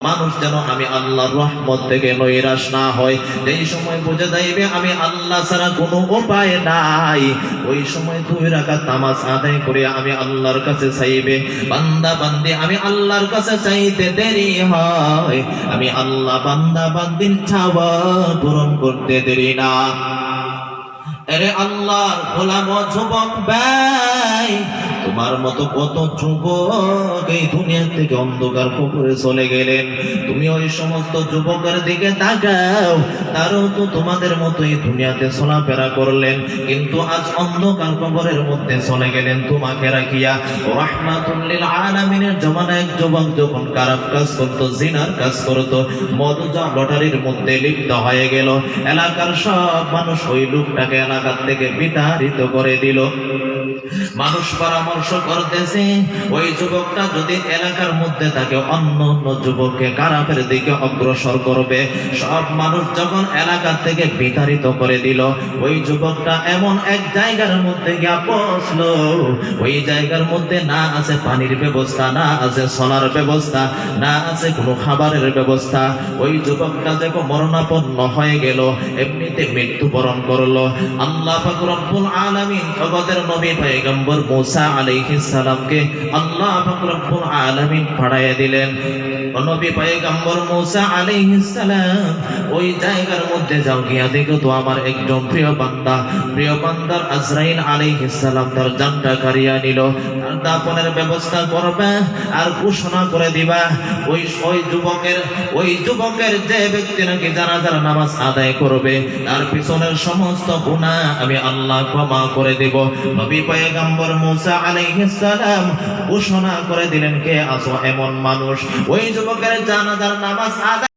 মানুষ যেন আমি আল্লাহর রহমত থেকে নৈরাশ না হয়। যেই সময় বুঝে যাইবে আমি আল্লাহ ছাড়া কোনো উপায় নাই, ওই সময় 2 রাকাত নামাজ আদায় করে আমি আল্লাহর কাছে চাইবে। বান্দা বান্দি আমি আল্লাহর কাছে চাইতে দেরি হয়, আমি আল্লাহ বান্দা বান্দির চাওয়া পূরণ করতে দেরি না। আরে আল্লাহর গোলাম ও যুবক ভাই, তোমার মতো কত যুবক এই দুনিয়া থেকে অন্ধকার কবরে চলে গেলেন। তুমি ওই সমস্ত যুবকের দিকে তাকাও, তারও তো তোমাদের মতো এই দুনিয়াতে চলাফেরা করলেন, কিন্তু আজ অন্ধকার কবরের মধ্যে চলে গেলেন তোমাকে রাখিয়া। রাহমাতুল লিল আলামিনের জমানায় এক যুবক যখন খারাপ কাজ করতো, জিনার কাজ করতো, মধুজা লটারির মধ্যে লিপ্ত হয়ে গেল, এলাকার সব মানুষ ওই লোকটাকে এলাকার থেকে বিতাড়িত করে দিল। মানুষ পরামর্শ করতেছে ওই যুবকটা যদি এলাকার মধ্যে থাকে অন্য অন্য যুবককে খারাপের দিকে অগ্রসর করবে। সব মানুষ যখন এলাকা থেকে বিতাড়িত করে দিল, ওই যুবকটা এমন এক জায়গার মধ্যে গিয়ে পৌঁছলো, ওই জায়গার মধ্যে না আছে পানির ব্যবস্থা, না আছে সোনার ব্যবস্থা, না আছে কোনো খাবারের ব্যবস্থা। ওই যুবকটা দেখো মরণাপন্ন হয়ে গেল, এমনিতে মৃত্যুবরণ করলো। আল্লাহ পাক রব্বুল আলামিন জগতের নবী পয়গম্বর মুসা আলাইহিস সালামকে আল্লাহ পাক রব্বুল আলামিন পাঠিয়ে দিলেন। নবী পয়গম্বর মুসা আলাইহিস সালাম ওই জায়গার মধ্যে যাও, গিয়া দেখো তো আমার একজন প্রিয় বান্দার আজরাইল আলাইহিস সালাম তার জানটা কাড়িয়া নিল। তার দাফনের ব্যবস্থা করবে আর ঘোষণা করে দিবা ওই যুবকের যে ব্যক্তি নাকি জানাজার নামাজ আদায় করবে, তার পিছনের সমস্ত গুনাহ আমি আল্লাহ ক্ষমা করে দেব। নবী পয়গম্বর মুসা আলাইহিস সালাম ঘোষণা করে দিলেন, কে আছো এমন মানুষ ওই যুবকের জানাজার নামাজ আদায়